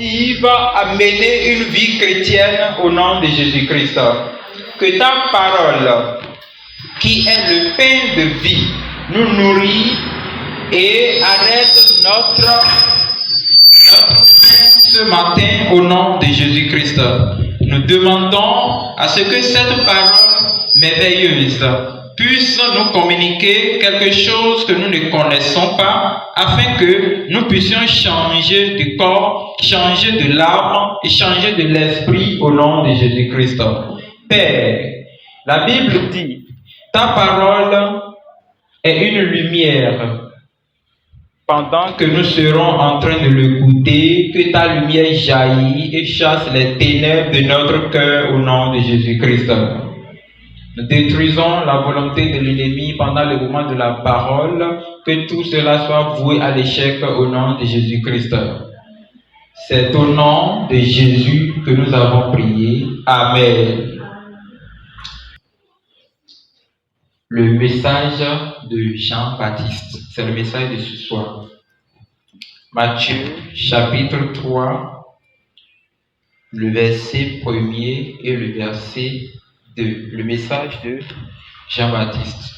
à mener une vie chrétienne au nom de Jésus-Christ. Que ta parole, qui est le pain de vie, nous nourrit et arrête notre pain ce matin au nom de Jésus-Christ. Nous demandons à ce que cette parole merveilleuse puisse nous communiquer quelque chose que nous ne connaissons pas, afin que nous puissions changer de corps, changer de l'âme et changer de l'esprit au nom de Jésus-Christ. Père, la Bible dit, ta parole est une lumière. Pendant que nous serons en train de l'écouter, que ta lumière jaillit et chasse les ténèbres de notre cœur au nom de Jésus-Christ. Nous détruisons la volonté de l'ennemi pendant le moment de la parole, que tout cela soit voué à l'échec au nom de Jésus-Christ. C'est au nom de Jésus que nous avons prié. Amen. Le message de Jean-Baptiste, c'est le message de ce soir. Matthieu, chapitre 3, le verset 1er et le verset 2. Le message de Jean-Baptiste.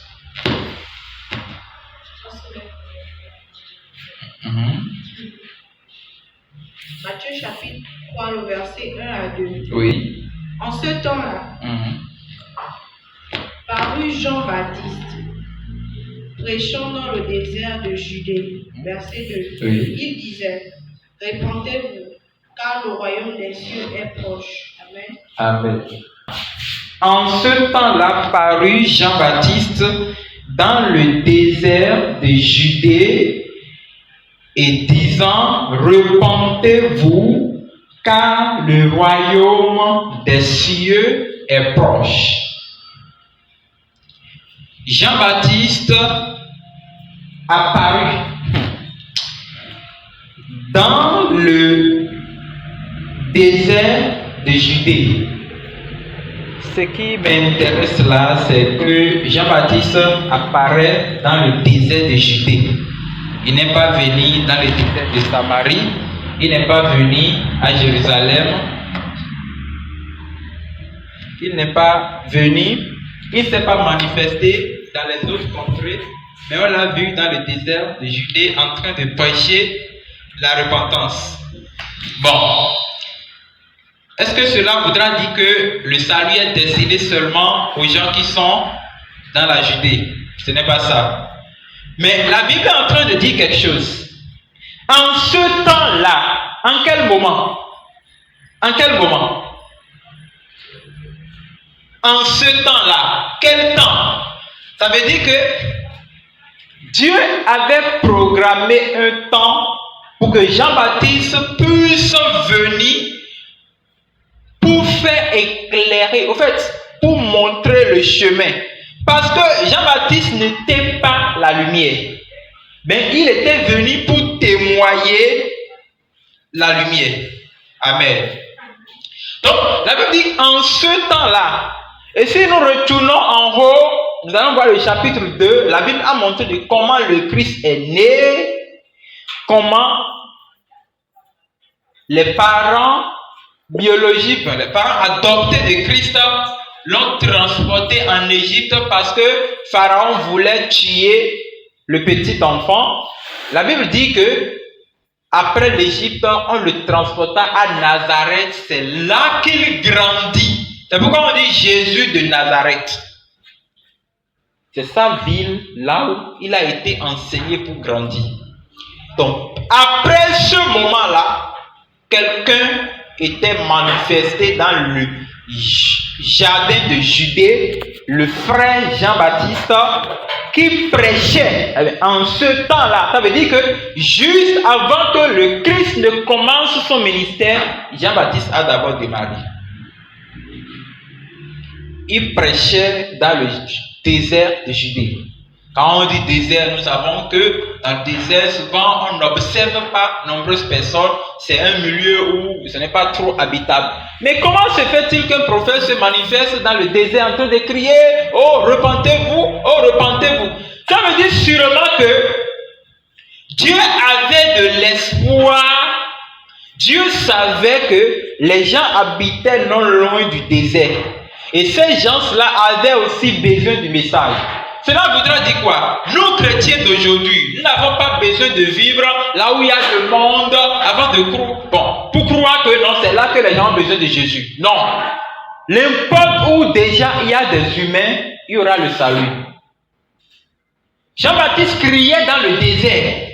Matthieu, chapitre 3, le verset 1 à 2. Oui. En ce temps-là, parut Jean-Baptiste, prêchant dans le désert de Judée. Verset 2. Oui. Il disait, répentez-vous, car le royaume des cieux est proche. Amen. Amen. En ce temps-là parut Jean-Baptiste dans le désert de Judée et disant, repentez-vous, car le royaume des cieux est proche. Jean-Baptiste apparut dans le désert de Judée. Ce qui m'intéresse là, c'est que Jean-Baptiste apparaît dans le désert de Judée. Il n'est pas venu dans le désert de Samarie, il n'est pas venu à Jérusalem, il n'est pas venu, il ne s'est pas manifesté dans les autres contrées, mais on l'a vu dans le désert de Judée en train de prêcher la repentance. Bon. Est-ce que cela voudra dire que le salut est destiné seulement aux gens qui sont dans la Judée? Ce n'est pas ça. Mais la Bible est en train de dire quelque chose. En ce temps-là, en quel moment? En quel moment? En ce temps-là, quel temps? Ça veut dire que Dieu avait programmé un temps pour que Jean-Baptiste puisse venir pour faire éclairer, au fait, pour montrer le chemin. Parce que Jean-Baptiste n'était pas la lumière, mais il était venu pour témoigner la lumière. Amen. Donc, la Bible dit en ce temps-là, et si nous retournons en haut, nous allons voir le chapitre 2, la Bible a montré de comment le Christ est né, comment les parents biologiques, les parents adoptés de Christ l'ont transporté en Égypte parce que Pharaon voulait tuer le petit enfant. La Bible dit que après l'Égypte, on le transporta à Nazareth. C'est là qu'il grandit. C'est pourquoi on dit Jésus de Nazareth. C'est sa ville, là où il a été enseigné pour grandir. Donc, après ce moment-là, quelqu'un était manifesté dans le jardin de Judée, le frère Jean-Baptiste, qui prêchait en ce temps-là. Ça veut dire que juste avant que le Christ ne commence son ministère, Jean-Baptiste a d'abord démarré. Il prêchait dans le désert de Judée. Quand on dit désert, nous savons que dans le désert, souvent, on n'observe pas nombreuses personnes. C'est un milieu où ce n'est pas trop habitable. Mais comment se fait-il qu'un prophète se manifeste dans le désert en train de crier « Oh, repentez-vous! Oh, repentez-vous » Ça veut dire sûrement que Dieu avait de l'espoir, Dieu savait que les gens habitaient non loin du désert. Et ces gens-là avaient aussi besoin du message. Cela voudra dire quoi? Nous, chrétiens d'aujourd'hui, nous n'avons pas besoin de vivre là où il y a le monde avant de croire. Bon, pour croire que non, c'est là que les gens ont besoin de Jésus. Non. N'importe où déjà il y a des humains, il y aura le salut. Jean-Baptiste criait dans le désert.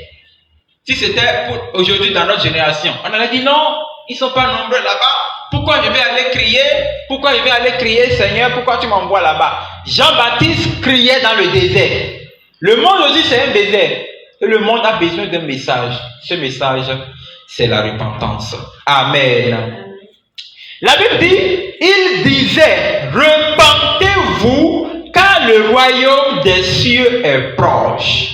Si c'était pour aujourd'hui dans notre génération, on aurait dit non, ils ne sont pas nombreux là-bas. Pourquoi je vais aller crier? Pourquoi je vais aller crier, Seigneur, pourquoi tu m'envoies là-bas? Jean-Baptiste criait dans le désert. Le monde aussi, c'est un désert. Et le monde a besoin d'un message. Ce message, c'est la repentance. Amen. La Bible dit, il disait, repentez-vous, car le royaume des cieux est proche.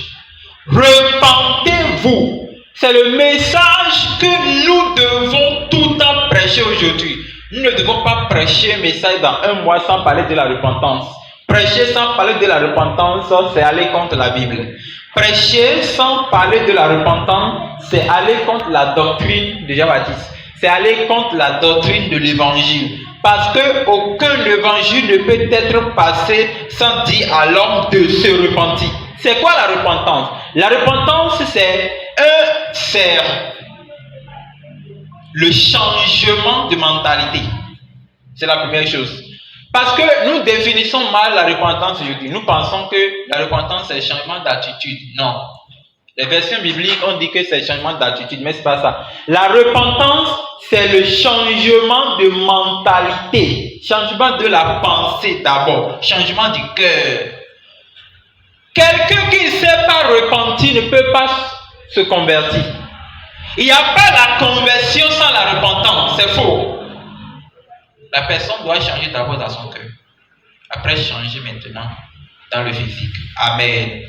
Repentez-vous. C'est le message que nous devons tout le temps prêcher aujourd'hui. Nous ne devons pas prêcher un message dans un mois sans parler de la repentance. Prêcher sans parler de la repentance, c'est aller contre la Bible. Prêcher sans parler de la repentance, c'est aller contre la doctrine de Jean-Baptiste. C'est aller contre la doctrine de l'évangile. Parce qu'aucun évangile ne peut être passé sans dire à l'homme de se repentir. C'est quoi la repentance? La repentance, c'est le changement de mentalité. C'est la première chose. Parce que nous définissons mal la repentance aujourd'hui. Nous pensons que la repentance, c'est le changement d'attitude. Non. Les versions bibliques, on dit que c'est le changement d'attitude, mais ce n'est pas ça. La repentance, c'est le changement de mentalité. Changement de la pensée d'abord. Changement du cœur. Quelqu'un qui ne s'est pas repenti ne peut pas se convertir. Il n'y a pas la conversion sans la repentance. C'est faux. La personne doit changer d'abord dans son cœur. Après, changer maintenant dans le physique. Amen.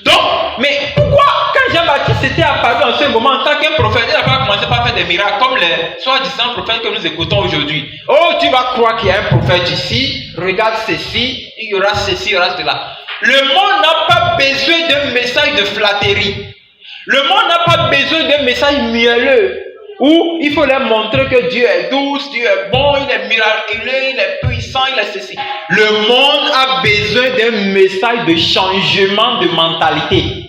Donc, mais pourquoi quand Jean-Baptiste était apparu en ce moment en tant qu'un prophète, il n'a pas commencé par faire des miracles comme les soi-disant prophètes que nous écoutons aujourd'hui? Oh, tu vas croire qu'il y a un prophète ici, regarde ceci, il y aura ceci, il y aura cela. Le monde n'a pas besoin d'un message de flatterie. Le monde n'a pas besoin d'un message mielleux où il faut leur montrer que Dieu est douce, Dieu est bon, il est miraculeux, il est puissant, il est ceci. Le monde a besoin d'un message de changement de mentalité.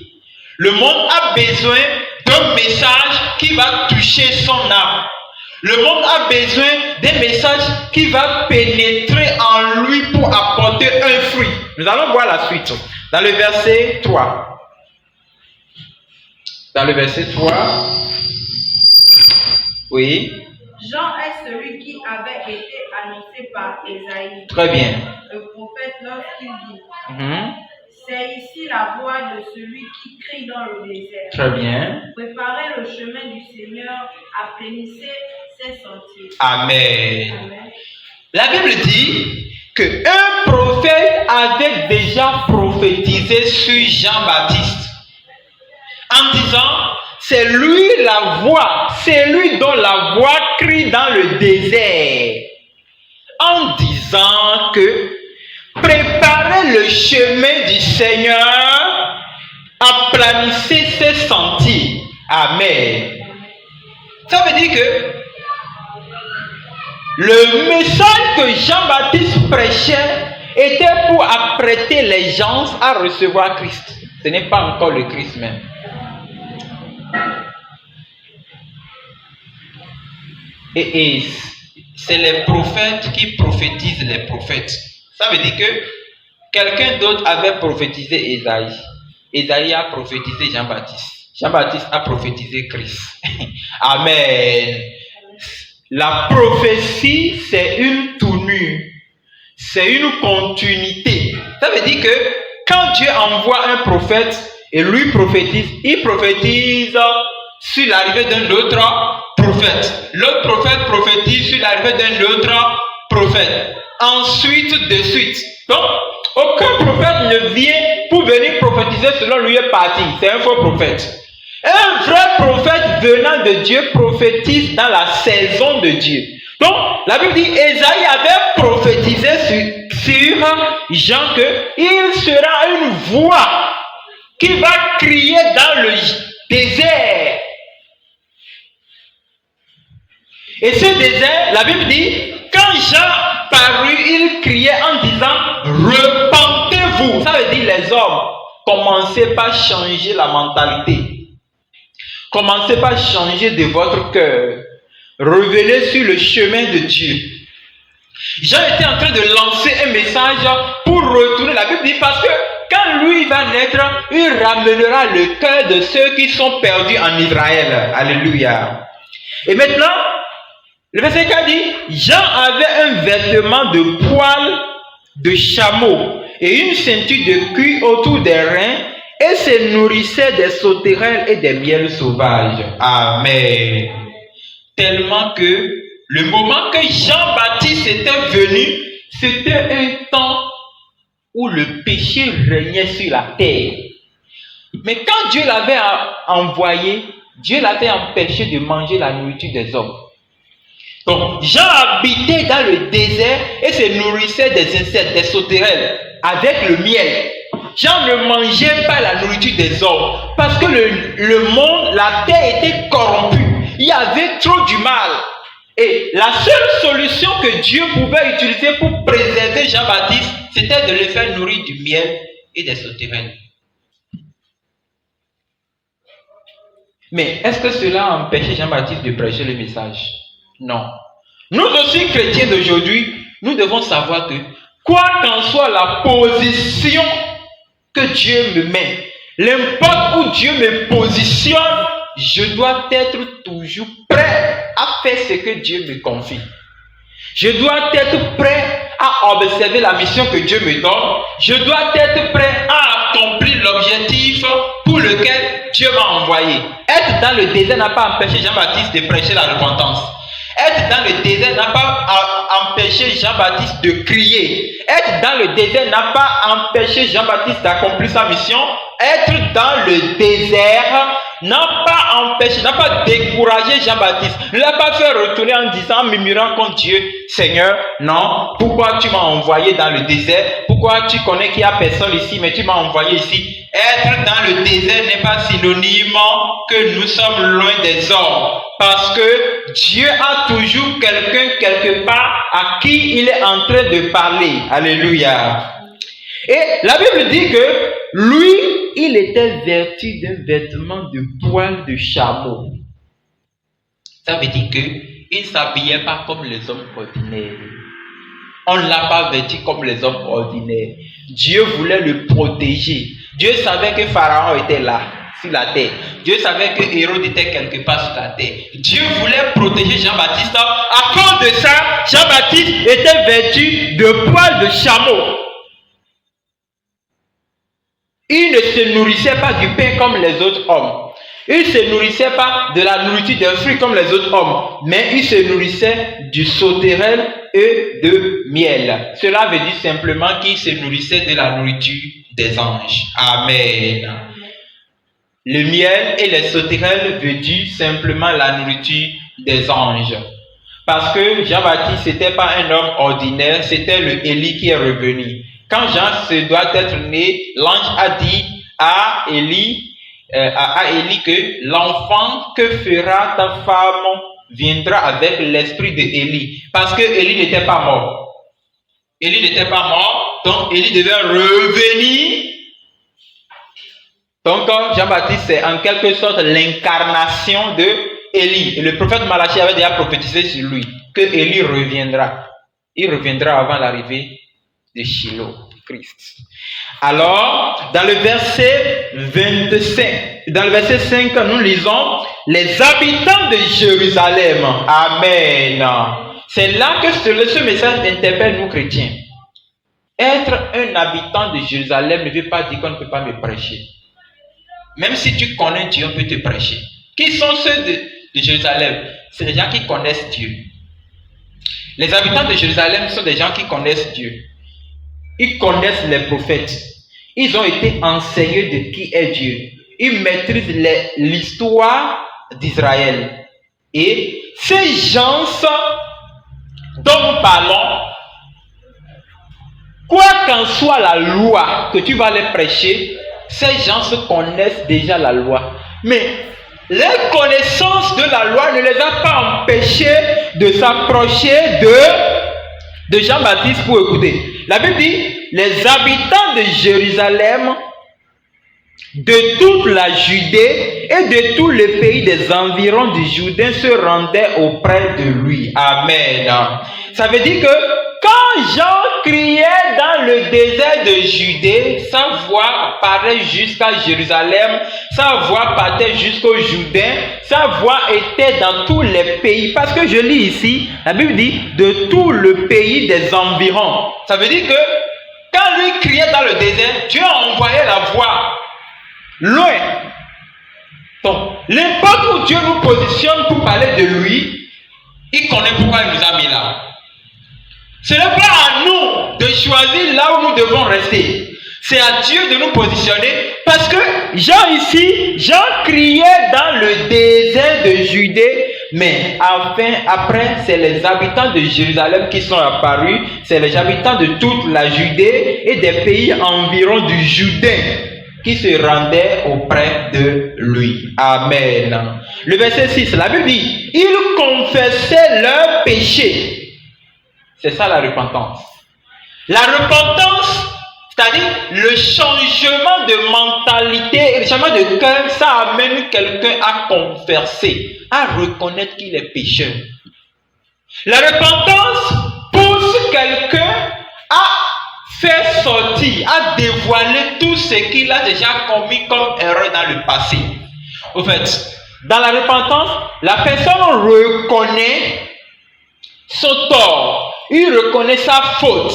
Le monde a besoin d'un message qui va toucher son âme. Le monde a besoin d'un message qui va pénétrer en lui pour apporter un fruit. Nous allons voir la suite. Dans le verset 3. Dans le verset 3. Oui. Jean est celui qui avait été annoncé par Ésaïe. Très bien. Le prophète lorsqu'il dit c'est ici la voix de celui qui crie dans le désert. Très bien. Préparez le chemin du Seigneur, aplanissez ses sentiers. Amen. Amen. La Bible dit qu'un prophète avait déjà prophétisé sur Jean-Baptiste en disant c'est lui la voix, c'est lui dont la voix crie dans le désert, en disant que préparez le chemin du Seigneur, aplanissez ses sentiers. Amen. Ça veut dire que le message que Jean-Baptiste prêchait était pour apprêter les gens à recevoir Christ. Ce n'est pas encore le Christ même. Et c'est les prophètes qui prophétisent les prophètes. Ça veut dire que quelqu'un d'autre avait prophétisé Ésaïe. Ésaïe a prophétisé Jean-Baptiste. Jean-Baptiste a prophétisé Christ. Amen. La prophétie, c'est une tournure. C'est une continuité. Ça veut dire que quand Dieu envoie un prophète et lui prophétise, il prophétise sur l'arrivée d'un autre prophète. L'autre prophète prophétise sur l'arrivée d'un autre prophète. Ensuite, de suite. Donc, aucun prophète ne vient pour venir prophétiser selon lui est parti. C'est un faux prophète. Un vrai prophète venant de Dieu prophétise dans la saison de Dieu. Donc, la Bible dit, Ésaïe avait prophétisé sur Jean qu'il sera une voix qui va crier dans le désert. Et ce désert, la Bible dit, quand Jean parut, il criait en disant, repentez-vous. Ça veut dire les hommes, commencez par changer la mentalité. Commencez par changer de votre cœur. Revenez sur le chemin de Dieu. Jean était en train de lancer un message pour retourner. La Bible dit parce que quand lui va naître, il ramènera le cœur de ceux qui sont perdus en Israël. Alléluia. Et maintenant, le verset 4 dit, Jean avait un vêtement de poil de chameau et une ceinture de cuir autour des reins et se nourrissait des sauterelles et des miels sauvages. Amen. Tellement que le moment que Jean-Baptiste était venu, c'était un temps où le péché régnait sur la terre. Mais quand Dieu l'avait envoyé, Dieu l'avait empêché de manger la nourriture des hommes. Donc, Jean habitait dans le désert et se nourrissait des insectes, des sauterelles, avec le miel. Jean ne mangeait pas la nourriture des hommes parce que le monde, la terre était corrompue. Il y avait trop du mal. Et la seule solution que Dieu pouvait utiliser pour préserver Jean-Baptiste, c'était de le faire nourrir du miel et des sauterelles. Mais est-ce que cela a empêché Jean-Baptiste de prêcher le message? Non. Nous aussi, chrétiens d'aujourd'hui, nous devons savoir que, quoi qu'en soit la position que Dieu me met, n'importe où Dieu me positionne, je dois être toujours prêt à faire ce que Dieu me confie. Je dois être prêt à observer la mission que Dieu me donne. Je dois être prêt à accomplir l'objectif pour lequel Dieu m'a envoyé. Être dans le désert n'a pas empêché Jean-Baptiste de prêcher la repentance. Être dans le désert n'a pas empêché Jean-Baptiste de crier. Être dans le désert n'a pas empêché Jean-Baptiste d'accomplir sa mission. Être dans le désert n'a pas empêché, n'a pas découragé Jean-Baptiste. Ne l'a pas fait retourner en disant, en murmurant contre Dieu, Seigneur, non, pourquoi tu m'as envoyé dans le désert? Pourquoi tu connais qu'il n'y a personne ici, mais tu m'as envoyé ici? Être dans le désert n'est pas synonyme que nous sommes loin des hommes. Parce que Dieu a toujours quelqu'un quelque part à qui il est en train de parler. Alléluia. Et la Bible dit que lui, il était vêtu d'un vêtement de poil de chameau. Ça veut dire qu'il ne s'habillait pas comme les hommes ordinaires. On ne l'a pas vêtu comme les hommes ordinaires. Dieu voulait le protéger. Dieu savait que Pharaon était là, sur la terre. Dieu savait que Hérode était quelque part sur la terre. Dieu voulait protéger Jean-Baptiste. À cause de ça, Jean-Baptiste était vêtu de poil de chameau. Il ne se nourrissait pas du pain comme les autres hommes. Il ne se nourrissait pas de la nourriture des fruits comme les autres hommes. Mais il se nourrissait du sauterelle et de miel. Cela veut dire simplement qu'il se nourrissait de la nourriture des anges. Amen. Le miel et les sauterelles veut dire simplement la nourriture des anges. Parce que Jean-Baptiste n'était pas un homme ordinaire, c'était le Élie qui est revenu. Quand Jean se doit être né, l'ange a dit à Élie que l'enfant que fera ta femme viendra avec l'esprit de Élie. Parce que Élie n'était pas mort. Élie n'était pas mort, donc Élie devait revenir. Donc Jean-Baptiste, c'est en quelque sorte l'incarnation de Élie. Et le prophète Malachie avait déjà prophétisé sur lui que Élie reviendra. Il reviendra avant l'arrivée de Shiloh, Christ. Alors, dans le verset 5, nous lisons les habitants de Jérusalem. Amen. C'est là que ce message interpelle nous chrétiens. Être un habitant de Jérusalem ne veut pas dire qu'on ne peut pas me prêcher. Même si tu connais Dieu, on peut te prêcher. Qui sont ceux de Jérusalem? C'est des gens qui connaissent Dieu. Les habitants de Jérusalem sont des gens qui connaissent Dieu. Ils connaissent les prophètes. Ils ont été enseignés de qui est Dieu. Ils maîtrisent l'histoire d'Israël. Et ces gens dont nous parlons, quoi qu'en soit la loi que tu vas les prêcher, ces gens connaissent déjà la loi. Mais les connaissances de la loi ne les a pas empêchés de s'approcher de Jean-Baptiste pour écouter. La Bible dit, les habitants de Jérusalem, de toute la Judée et de tout le pays des environs du Jourdain se rendaient auprès de lui. Amen. Ça veut dire que quand Jean criait dans le désert de Judée, sa voix partait jusqu'à Jérusalem, sa voix partait jusqu'au Jourdain, sa voix était dans tous les pays. Parce que je lis ici, la Bible dit de tout le pays des environs. Ça veut dire que quand lui criait dans le désert, Dieu envoyait la voix loin. Donc, n'importe où Dieu nous positionne pour parler de lui, il connaît pourquoi il nous a mis là. Ce n'est pas à nous de choisir là où nous devons rester. C'est à Dieu de nous positionner parce que Jean criait dans le désert de Judée, mais après, c'est les habitants de Jérusalem qui sont apparus, c'est les habitants de toute la Judée et des pays environs du Jourdain qui se rendaient auprès de lui. Amen. Le verset 6, la Bible dit, ils confessaient leurs péchés. C'est ça la repentance. La repentance, c'est-à-dire le changement de mentalité et le changement de cœur, ça amène quelqu'un à confesser, à reconnaître qu'il est pécheur. La repentance pousse quelqu'un à faire sortir, à dévoiler tout ce qu'il a déjà commis comme erreur dans le passé. Au fait, dans la repentance, la personne reconnaît son tort, il reconnaît sa faute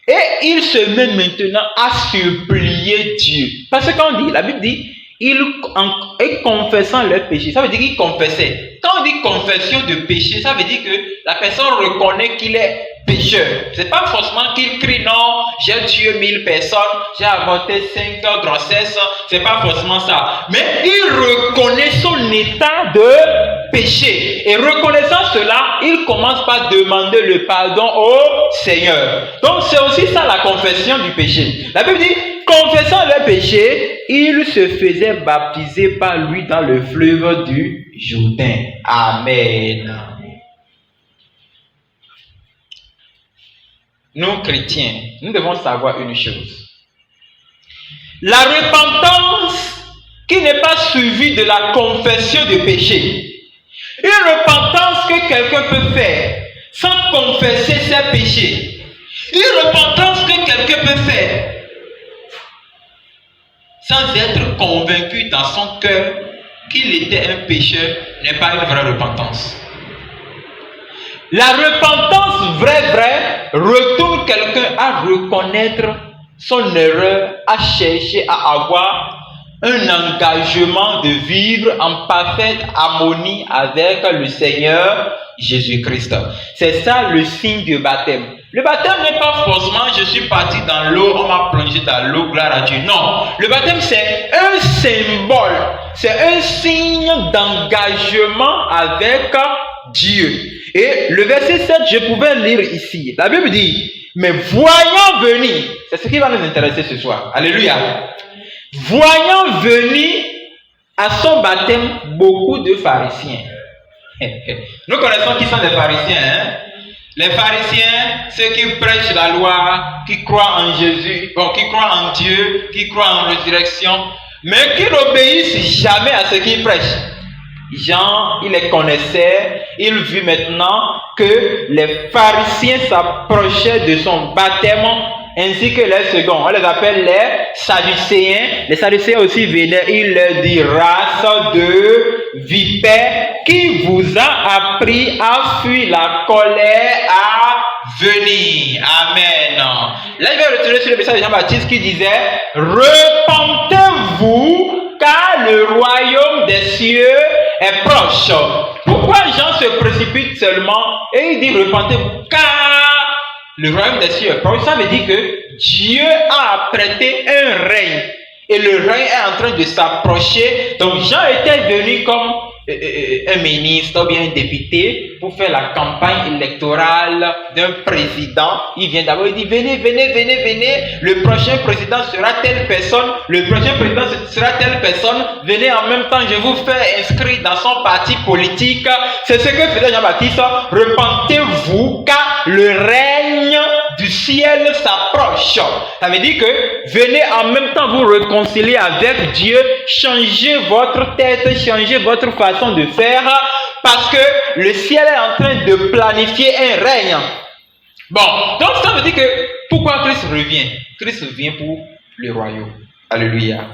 et il se met maintenant à supplier Dieu. Parce que quand on dit, la Bible dit, et confessant leur péché, ça veut dire qu'il confessait. Quand on dit confession de péché, ça veut dire que la personne reconnaît qu'il est pécheur. C'est pas forcément qu'il crie non, j'ai tué 1000 personnes, j'ai avorté 5 grossesses, c'est pas forcément ça. Mais il reconnaît son état de péché. Et reconnaissant cela, il commence par demander le pardon au Seigneur. Donc c'est aussi ça la confession du péché. La Bible dit, confessant le péché, il se faisait baptiser par lui dans le fleuve du Jourdain. Amen. Nous, chrétiens, nous devons savoir une chose. La repentance qui n'est pas suivie de la confession de péché, une repentance que quelqu'un peut faire sans confesser ses péchés, une repentance que quelqu'un peut faire sans être convaincu dans son cœur qu'il était un pécheur, n'est pas une vraie repentance. La repentance vraie retourne quelqu'un à reconnaître son erreur, à chercher à avoir un engagement de vivre en parfaite harmonie avec le Seigneur Jésus-Christ. C'est ça le signe du baptême. Le baptême n'est pas forcément je suis parti dans l'eau, on m'a plongé dans l'eau, gloire à Dieu. Non, le baptême c'est un symbole, c'est un signe d'engagement avec Dieu. Et le verset 7, je pouvais lire ici. La Bible dit, mais voyant venir, c'est ce qui va nous intéresser ce soir. Alléluia. Voyant venir à son baptême beaucoup de pharisiens. Nous connaissons qui sont les pharisiens. Hein? Les pharisiens, ceux qui prêchent la loi, qui croient en Jésus, qui croient en Dieu, qui croient en résurrection, mais qui n'obéissent jamais à ce qu'ils prêchent. Jean, il les connaissait, il vit maintenant que les pharisiens s'approchaient de son baptême, ainsi que les seconds. On les appelle les Sadducéens. Les Sadducéens aussi venaient, il leur dit, race de vipères, qui vous a appris à fuir la colère à venir. Amen. Là, je vais retourner sur le message de Jean-Baptiste qui disait, repentez-vous, car le royaume des cieux est proche. Pourquoi Jean se précipite seulement et il dit repentez-vous car le royaume des cieux est proche? Ça veut dire que Dieu a apprêté un règne et le règne est en train de s'approcher. Donc Jean était venu comme un ministre ou bien un député pour faire la campagne électorale d'un président. Il vient d'abord, il dit venez, venez, venez, venez, le prochain président sera telle personne, le prochain président sera telle personne, venez en même temps, je vous fais inscrire dans son parti politique. C'est ce que faisait Jean-Baptiste. Repentez-vous car le règne du ciel s'approche. Ça veut dire que venez en même temps vous réconcilier avec Dieu, changez votre tête, changez votre façon de faire, parce que le ciel est en train de planifier un règne. Bon, donc ça veut dire que pourquoi Christ revient? Christ revient pour le royaume. Alléluia.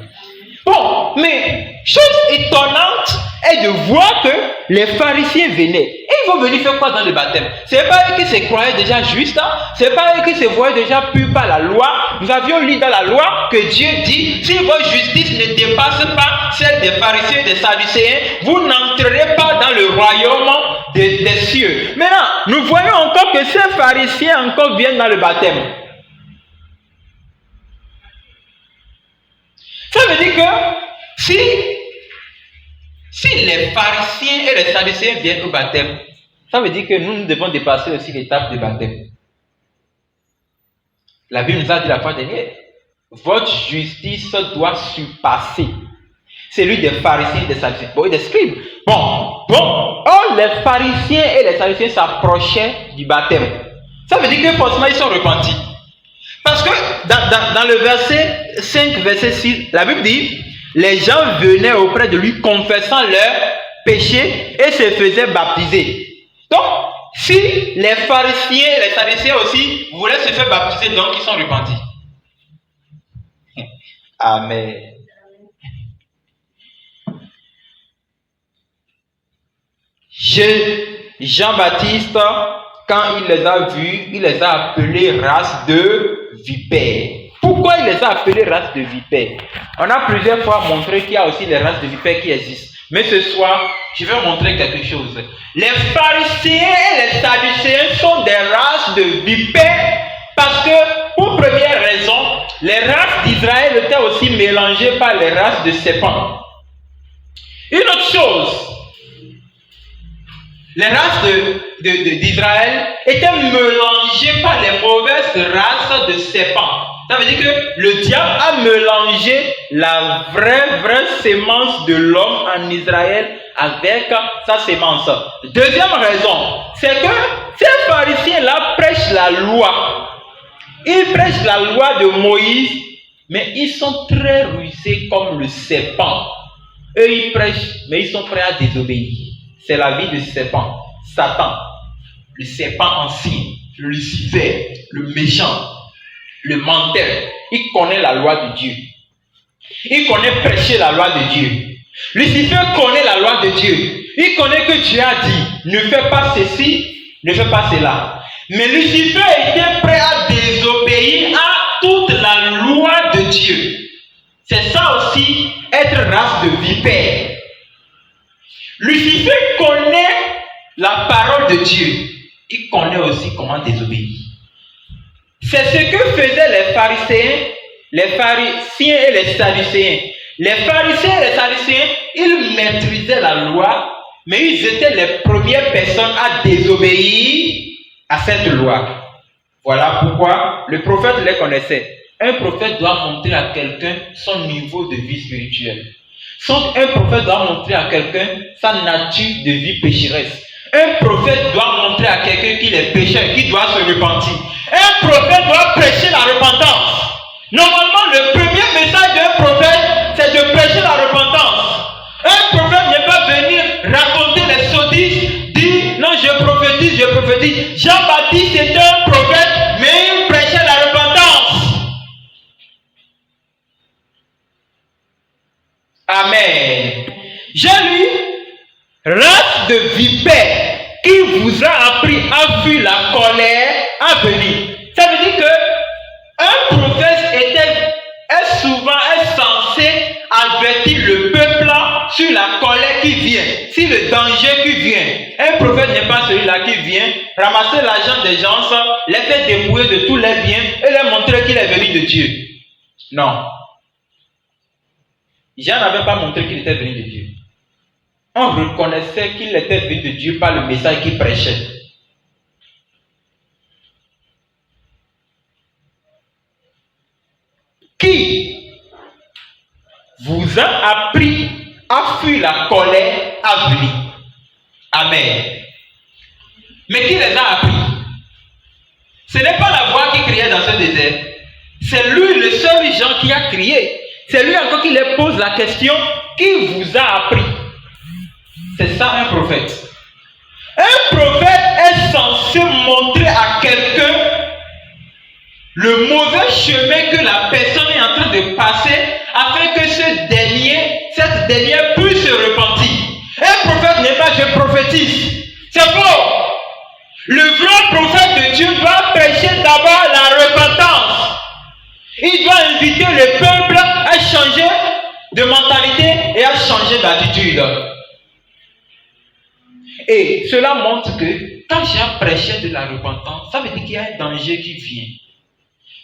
Bon, mais chose étonnante est de voir que les pharisiens venaient. Et ils vont venir faire quoi dans le baptême? C'est pas eux qui se croyaient déjà justes, hein? C'est pas eux qui se voyaient déjà purs par la loi. Nous avions lu dans la loi que Dieu dit, si votre justice ne dépasse pas celle des pharisiens et des sadducéens, vous n'entrerez pas dans le royaume des cieux. Maintenant, nous voyons encore que ces pharisiens encore viennent dans le baptême. Ça veut dire que si les pharisiens et les sadducéens viennent au baptême, ça veut dire que nous devons dépasser aussi l'étape du baptême. La Bible nous a dit la fois dernière, votre justice doit surpasser celui des pharisiens et des sadducéens. Bon, et des scribes. Bon. Or, les pharisiens et les sadducéens s'approchaient du baptême. Ça veut dire que forcément ils sont repentis. Parce que dans le verset 5, verset 6, la Bible dit, les gens venaient auprès de lui confessant leurs péchés et se faisaient baptiser. Donc, si les pharisiens et les sadducéens aussi voulaient se faire baptiser, donc ils sont repentis. Amen. Jean-Baptiste, quand il les a vus, il les a appelés race de vipères. Pourquoi il les a appelés race de vipères? On a plusieurs fois montré qu'il y a aussi les races de vipères qui existent. Mais ce soir, je vais montrer quelque chose. Les pharisiens et les sadducéens sont des races de vipères parce que, pour première raison, les races d'Israël étaient aussi mélangées par les races de serpents. Une autre chose, les races d'Israël étaient mélangées par les mauvaises races de serpents. Ça veut dire que le diable a mélangé la vraie sémence de l'homme en Israël avec sa sémence. Deuxième raison, c'est que ces pharisiens-là prêchent la loi. Ils prêchent la loi de Moïse, mais ils sont très rusés comme le serpent. Eux, ils prêchent, mais ils sont prêts à désobéir. C'est la vie du serpent, Satan, le serpent ancien, le Lucifer, le méchant, le menteur. Il connaît la loi de Dieu. Il connaît prêcher la loi de Dieu. Lucifer connaît la loi de Dieu. Il connaît que Dieu a dit, ne fais pas ceci, ne fais pas cela. Mais Lucifer était prêt à désobéir à toute la loi de Dieu. C'est ça aussi, être race de vipère. Lucifer connaît la parole de Dieu. Il connaît aussi comment désobéir. C'est ce que faisaient les pharisiens et les sadducéens. Les pharisiens et les sadducéens, ils maîtrisaient la loi, mais ils étaient les premières personnes à désobéir à cette loi. Voilà pourquoi le prophète les connaissait. Un prophète doit montrer à quelqu'un son niveau de vie spirituelle. Un prophète doit montrer à quelqu'un sa nature de vie pécheresse. Un prophète doit montrer à quelqu'un qu'il est pécheur, qu'il doit se repentir. Un prophète doit prêcher la repentance. Normalement, le premier message d'un prophète, c'est de prêcher la repentance. Un prophète n'est pas venir raconter les sottises, dire non, je prophétise. Jean-Baptiste était un prophète, mais il prêchait la repentance. Amen. J'ai lu race de vipères qui vous a appris à fuir la colère à venir. Ça veut dire que un prophète est souvent censé avertir le peuple sur la colère qui vient, sur le danger qui vient. Un prophète n'est pas celui-là qui vient ramasser l'argent des gens, les faire dépouiller de tous les biens et leur montrer qu'il est venu de Dieu. Non. Jean n'avait pas montré qu'il était venu de Dieu. on reconnaissait qu'il était venu de Dieu par le message qu'il prêchait. Qui vous a appris à fuir la colère à venir? Amen. Mais qui les a appris? Ce n'est pas la voix qui criait dans ce désert. C'est lui, le seul Jean, qui a crié. C'est lui encore qui leur pose la question, qui vous a appris? C'est ça un prophète. Un prophète est censé montrer à quelqu'un le mauvais chemin que la personne est en train de passer afin que cette dernière puisse se repentir. Un prophète n'est pas je prophétise. C'est faux. Le vrai prophète de Dieu doit prêcher d'abord la repentance. Il doit inviter le peuple à changer de mentalité et à changer d'attitude. Et cela montre que quand Jean prêchait de la repentance, ça veut dire qu'il y a un danger qui vient.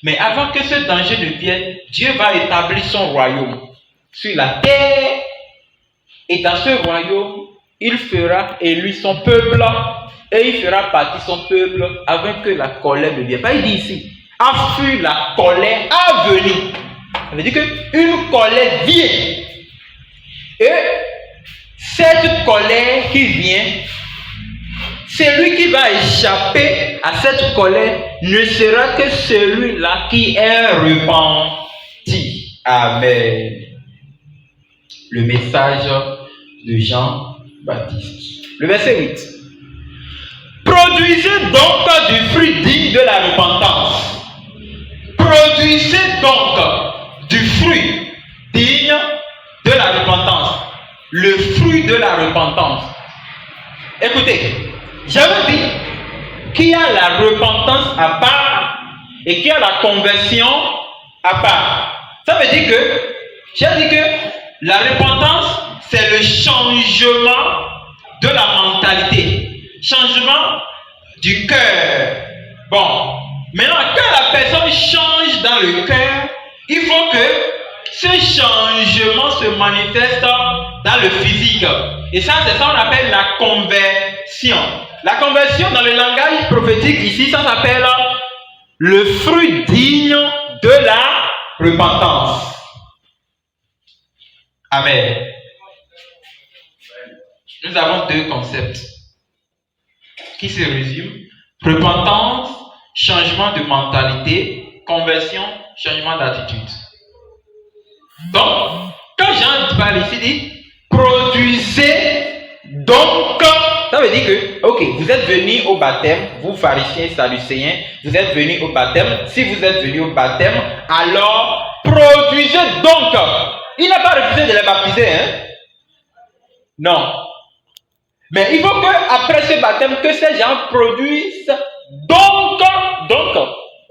Mais avant que ce danger ne vienne, Dieu va établir son royaume sur la terre. Et dans ce royaume, il fera élu son peuple et il fera partie son peuple avant que la colère ne vienne. Il dit ici, à fuir la colère à venir. Ça veut dire qu'une colère vient. Et cette colère qui vient, celui qui va échapper à cette colère ne sera que celui-là qui est repenti. Amen. Le message de Jean-Baptiste. Le verset 8. Produisez donc du fruit digne de la repentance. Produisez donc du fruit digne de la repentance. Le fruit de la repentance. Écoutez, j'avais dit qu'il y a la repentance à part et qu'il y a la conversion à part. Ça veut dire que, j'ai dit que la repentance, c'est le changement de la mentalité, changement du cœur. Bon, maintenant, quand la personne change dans le cœur, il faut que ce changement se manifeste dans le physique. Et ça, c'est ça qu'on appelle la conversion. La conversion dans le langage prophétique ici, ça s'appelle le fruit digne de la repentance. Amen. Nous avons deux concepts qui se résument. Repentance, changement de mentalité. Conversion, changement d'attitude. Donc, quand Jean parle ici, il dit produisez donc. Ça veut dire que, ok, vous êtes venus au baptême, vous pharisiens et sadducéens, vous êtes venus au baptême. Si vous êtes venus au baptême, alors produisez donc. Il n'a pas refusé de les baptiser, hein? Non. Mais il faut qu'après ce baptême, que ces gens produisent donc,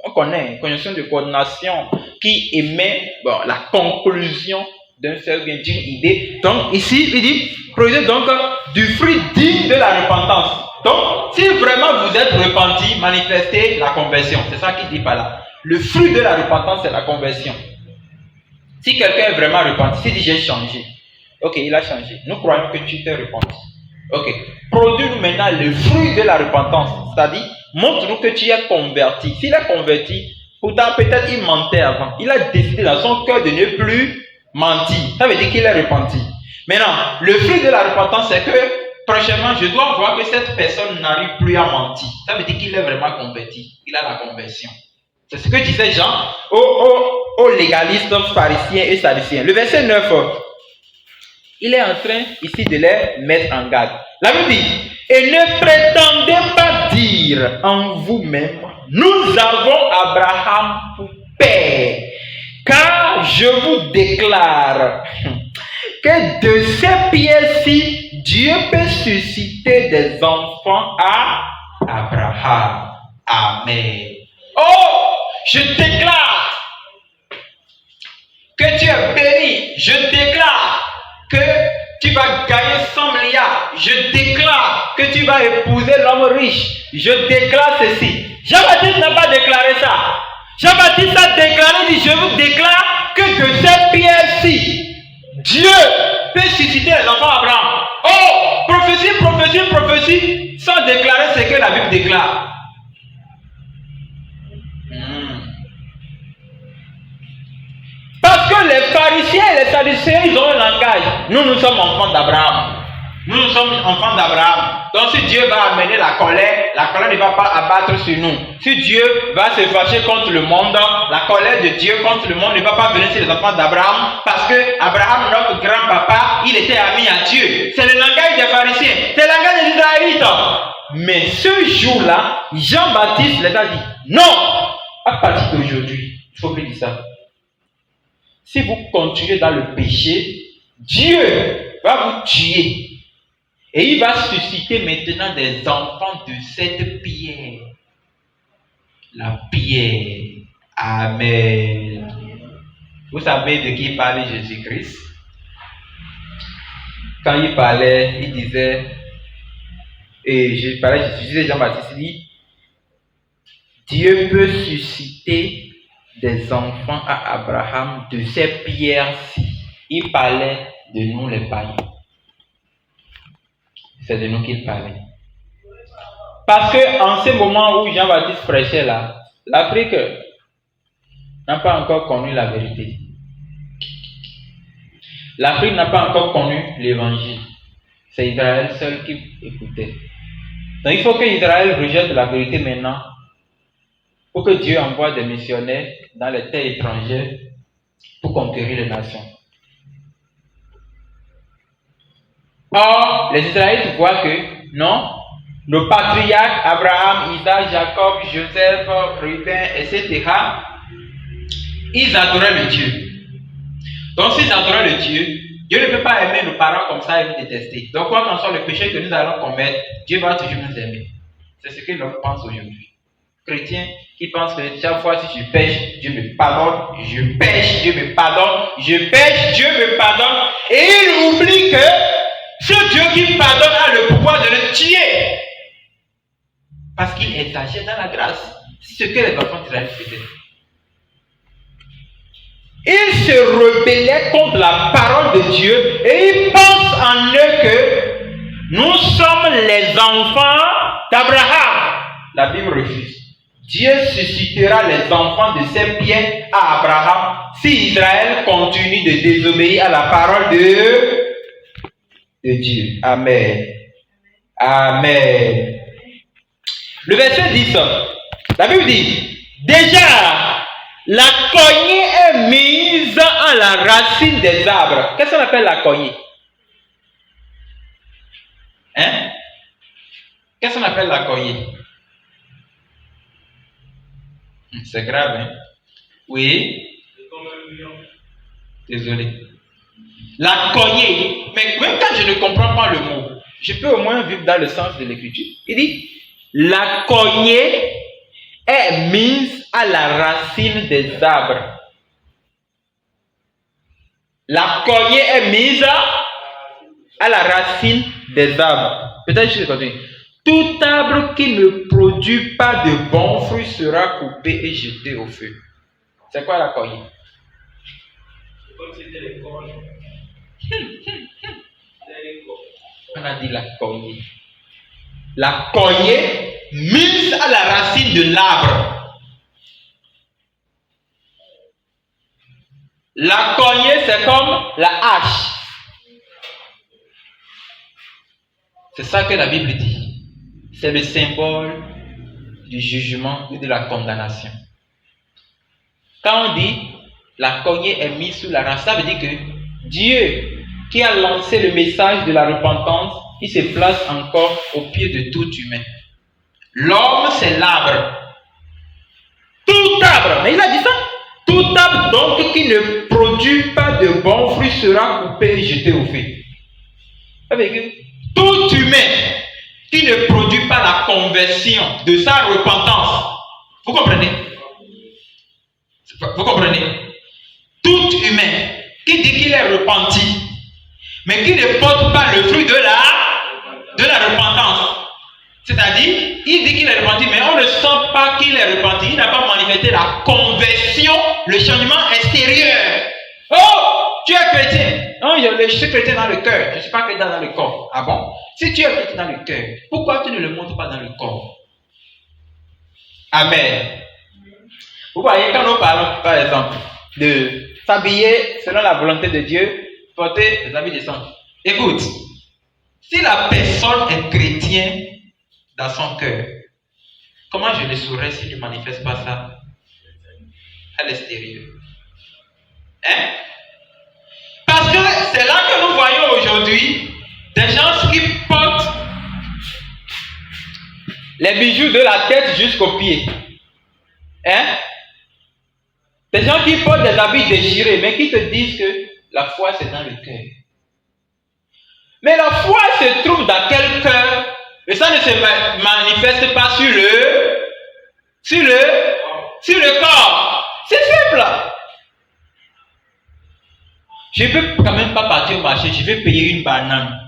on connaît une conjonction de coordination qui émet la conclusion d'un fait ou bien d'une idée. Donc ici, il dit, produisez donc du fruit digne de la repentance. Donc, si vraiment vous êtes repenti, manifestez la conversion. C'est ça qu'il dit par là. Le fruit de la repentance, c'est la conversion. Si quelqu'un est vraiment repenti, s'il dit j'ai changé. Ok, il a changé. Nous croyons que tu t'es repenti. Ok. Produis-nous maintenant le fruit de la repentance. C'est-à-dire, montre-nous que tu es converti. S'il est converti, pourtant peut-être il mentait avant. Il a décidé dans son cœur de ne plus mentir. Ça veut dire qu'il est repenti. Maintenant, le fruit de la repentance, c'est que prochainement, je dois voir que cette personne n'arrive plus à mentir. Ça veut dire qu'il est vraiment converti. Il a la conversion. C'est ce que disait Jean aux légalistes pharisiens et sadducéens. Le verset 9, il est en train ici de les mettre en garde. La Bible dit, et ne prétendez pas dire en vous-même, nous avons Abraham pour père, car je vous déclare que de ces pierres-ci, Dieu peut susciter des enfants à Abraham. Amen. Oh, je déclare que tu es béni. Je déclare que tu vas gagner 100 milliards. Je déclare que tu vas épouser l'homme riche. Je déclare ceci. Jean-Baptiste n'a pas déclaré ça. Jean-Baptiste a déclaré, dit, je vous déclare que de cette pierre-ci, Dieu peut susciter les enfants d'Abraham. Oh, prophétie, sans déclarer ce que la Bible déclare. Parce que les pharisiens et les sadducéens, ils ont un langage. Nous sommes enfants d'Abraham. Nous sommes enfants d'Abraham. Donc si Dieu va amener la colère ne va pas abattre sur nous. Si Dieu va se fâcher contre le monde, la colère de Dieu contre le monde ne va pas venir sur les enfants d'Abraham, parce que Abraham, notre grand-papa, il était ami à Dieu. C'est le langage des pharisiens, c'est le langage des Israélites. Mais ce jour-là, Jean-Baptiste les a dit, non, à partir d'aujourd'hui, il ne faut plus dire ça. Si vous continuez dans le péché, Dieu va vous tuer. Et il va susciter maintenant des enfants de cette pierre. La pierre. Amen. Vous savez de qui parlait Jésus-Christ? Quand il parlait, il disait, je disais Jean-Baptiste, il dit, Dieu peut susciter des enfants à Abraham de ces pierres-ci. Il parlait de nous les païens. C'est de nous qu'il parlait. Parce que en ce moment où Jean-Baptiste prêchait là, l'Afrique n'a pas encore connu la vérité. L'Afrique n'a pas encore connu l'évangile. C'est Israël seul qui écoutait. Donc il faut que Israël rejette la vérité maintenant pour que Dieu envoie des missionnaires dans les terres étrangères pour conquérir les nations. Or, les Israélites voient que, non, nos patriarches, Abraham, Isaac, Jacob, Joseph, Ruben, etc., ils adoraient le Dieu. Donc, s'ils adoraient le Dieu, Dieu ne peut pas aimer nos parents comme ça et nous détester. Donc, quoi qu'en soit le péché que nous allons commettre, Dieu va toujours nous aimer. C'est ce que l'homme pense aujourd'hui. Chrétien qui pense que chaque fois si je pêche, Dieu me pardonne, je pêche, Dieu me pardonne, je pêche, Dieu me pardonne, et il oublie que ce Dieu qui pardonne a le pouvoir de le tuer. Parce qu'il exagère dans la grâce. C'est ce que les enfants d'Israël faisaient. Ils se rebellaient contre la parole de Dieu et ils pensent en eux que nous sommes les enfants d'Abraham. La Bible refuse. Dieu suscitera les enfants de ses pieds à Abraham si Israël continue de désobéir à la parole de Dieu. Amen. Amen. Le verset 10, la Bible dit, déjà, la cognée est mise à la racine des arbres. Qu'est-ce qu'on appelle la cognée? Hein? Qu'est-ce qu'on appelle la cognée? C'est grave, hein? Oui? Désolé. La cognée. Mais même quand je ne comprends pas le mot, je peux au moins vivre dans le sens de l'écriture. Il dit, la cognée est mise à la racine des arbres. La cognée est mise à la racine des arbres. Peut-être je vais continuer. Tout arbre qui ne produit pas de bons fruits sera coupé et jeté au feu. C'est quoi la cognée? C'est comme si c'était les cornes. On a dit la cognée. La cognée mise à la racine de l'arbre. La cognée, c'est comme la hache. C'est ça que la Bible dit. C'est le symbole du jugement ou de la condamnation. Quand on dit la cognée est mise sous la race, ça veut dire que Dieu qui a lancé le message de la repentance, il se place encore au pied de tout humain. L'homme, c'est l'arbre. Tout arbre, mais il a dit ça. Tout arbre donc qui ne produit pas de bons fruits sera coupé et jeté au feu. Ça veut dire que tout humain qui ne produit pas la conversion de sa repentance, vous comprenez? Vous comprenez? Tout humain qui dit qu'il est repenti, mais qui ne porte pas le fruit de la repentance. C'est-à-dire, il dit qu'il est repenti, mais on ne sent pas qu'il est repenti. Il n'a pas manifesté la conversion, le changement extérieur. Oh, tu es chrétien. non, je suis chrétien dans le cœur, je ne suis pas chrétien dans le corps. Ah bon? Si tu es chrétien dans le cœur, pourquoi tu ne le montres pas dans le corps? Amen. Vous voyez, quand nous parlons, par exemple, de s'habiller selon la volonté de Dieu, porter des habits décents. Écoute, si la personne est chrétienne dans son cœur, comment je le saurais s'il ne manifeste pas ça à l'extérieur? Hein? Parce que c'est là que nous voyons aujourd'hui des gens qui portent les bijoux de la tête jusqu'aux pieds. Hein? Des gens qui portent des habits déchirés, mais qui te disent que la foi c'est dans le cœur. Mais la foi se trouve dans quel cœur? Et ça ne se manifeste pas sur le corps. C'est simple. Je ne peux quand même pas partir au marché, je vais payer une banane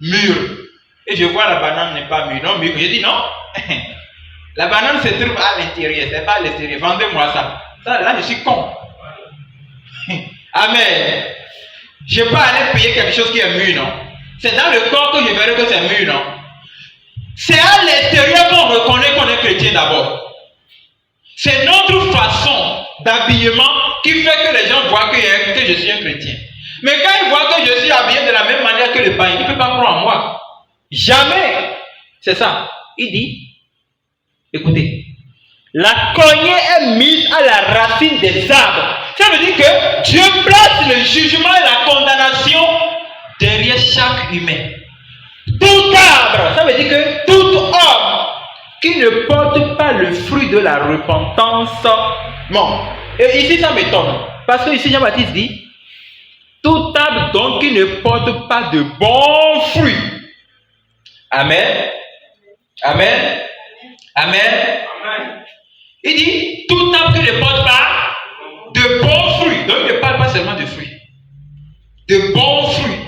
mûre. Et je vois la banane n'est pas mûre. Non, mûre. Je dis non. La banane se trouve à l'intérieur, c'est pas à l'extérieur. Vendez-moi ça. Ça, là, je suis con. Amen. Je ne peux pas aller payer quelque chose qui est mûr, non. C'est dans le corps que je verrai que c'est mûr, non. C'est à l'extérieur qu'on reconnaît qu'on est chrétien d'abord. C'est notre façon d'habillement qui fait que les gens voient que je suis un chrétien. Mais quand ils voient que je suis habillé de la même manière que le païen, ils ne peuvent pas croire en moi. Jamais. C'est ça. Il dit, écoutez, la cognée est mise à la racine des arbres. Ça veut dire que Dieu place le jugement et la condamnation derrière chaque humain. Tout arbre, ça veut dire que tout homme qui ne porte pas le fruit de la repentance, bon, et ici ça m'étonne, parce que ici Jean-Baptiste dit, tout arbre donc qui ne porte pas de bons fruits. Amen. Amen. Amen. Amen. Il dit, tout arbre qui ne porte pas de bons fruits, donc il ne parle pas seulement de fruits, de bons fruits.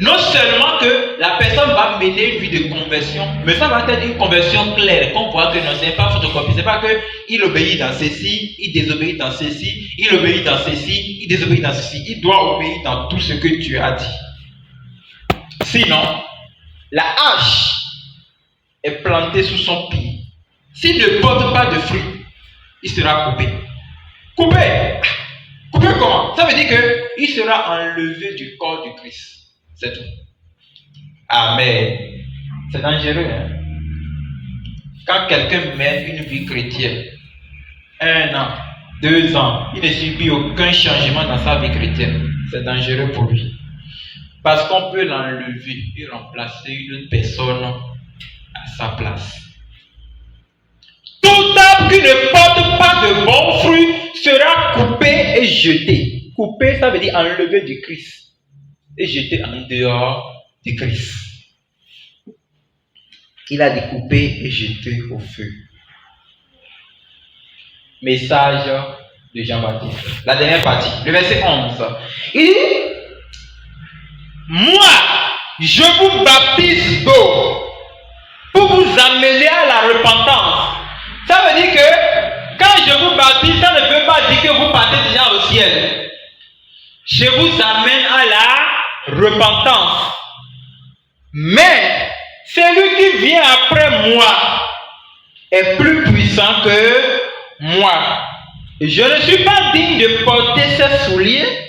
Non seulement que la personne va mener une vie de conversion, mais ça va être une conversion claire, qu'on voit que non, ce n'est pas photocopie, c'est pas qu'il obéit dans ceci, il désobéit dans ceci, il obéit dans ceci, il désobéit dans ceci, il doit obéir dans tout ce que tu as dit. Sinon, la hache est plantée sous son pied. S'il ne porte pas de fruits, il sera coupé. Coupé! Coupé comment? Ça veut dire qu'il sera enlevé du corps du Christ. C'est tout. Amen. C'est dangereux. Hein? Quand quelqu'un mène une vie chrétienne, 1 an, 2 ans, il ne subit aucun changement dans sa vie chrétienne. C'est dangereux pour lui. Parce qu'on peut l'enlever et remplacer une autre personne à sa place. Tout arbre qui ne porte pas de bons fruits sera coupé et jeté. Coupé, ça veut dire enlevé du Christ. Et jeté en dehors du Christ. Il a découpé et jeté au feu. Message de Jean-Baptiste. La dernière partie, le verset 11. Il dit, moi, je vous baptise d'eau pour vous amener à la repentance. Ça veut dire que quand je vous baptise, ça ne veut pas dire que vous partez déjà au ciel. Je vous amène à la repentance. Mais celui qui vient après moi est plus puissant que moi. Je ne suis pas digne de porter ses souliers.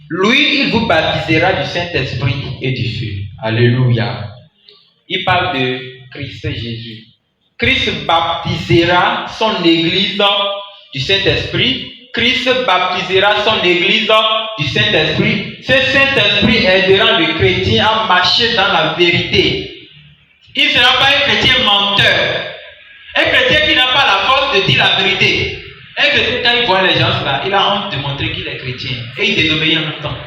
Lui, il vous baptisera du Saint-Esprit et du feu. Alléluia. Il parle de Christ Jésus. Christ baptisera son église du Saint-Esprit. Christ baptisera son église du Saint-Esprit. Ce Saint-Esprit aidera le chrétien à marcher dans la vérité. Il ne sera pas un chrétien menteur. Un chrétien qui n'a pas la force de dire la vérité. Un chrétien, quand il voit les gens là, il a honte de montrer qu'il est chrétien. Et il désobéit en même temps.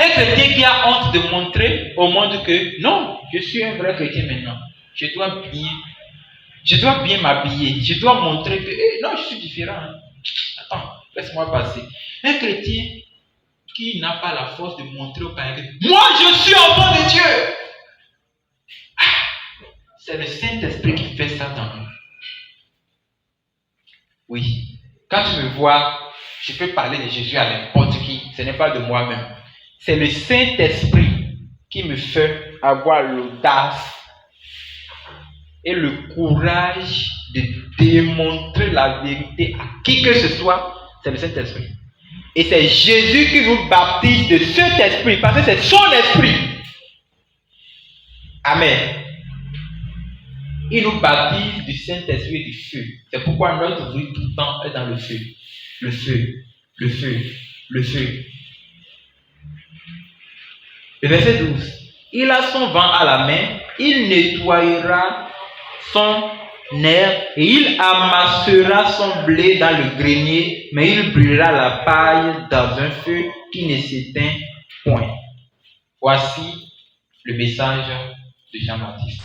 Un chrétien qui a honte de montrer au monde que non, je suis un vrai chrétien maintenant. Je dois bien m'habiller. Je dois montrer que non, je suis différent. Hein. Attends, laisse-moi passer. Un chrétien qui n'a pas la force de montrer au païen que moi je suis enfant de Dieu. C'est le Saint-Esprit qui fait ça dans nous. Oui. Quand tu me vois Je peux parler de Jésus à n'importe qui. Ce n'est pas de moi-même. C'est le Saint-Esprit qui me fait avoir l'audace et le courage de démontrer la vérité à qui que ce soit. C'est le Saint-Esprit. Et c'est Jésus qui nous baptise de cet esprit, parce que c'est son esprit. Amen. Il nous baptise du Saint-Esprit et du feu. C'est pourquoi notre vie tout le temps est dans le feu. Le feu, le feu, le feu. Le verset 12. Il a son vent à la main, il nettoyera son nerf et il amassera son blé dans le grenier, mais il brûlera la paille dans un feu qui ne s'éteint point. Voici le message de Jean-Baptiste.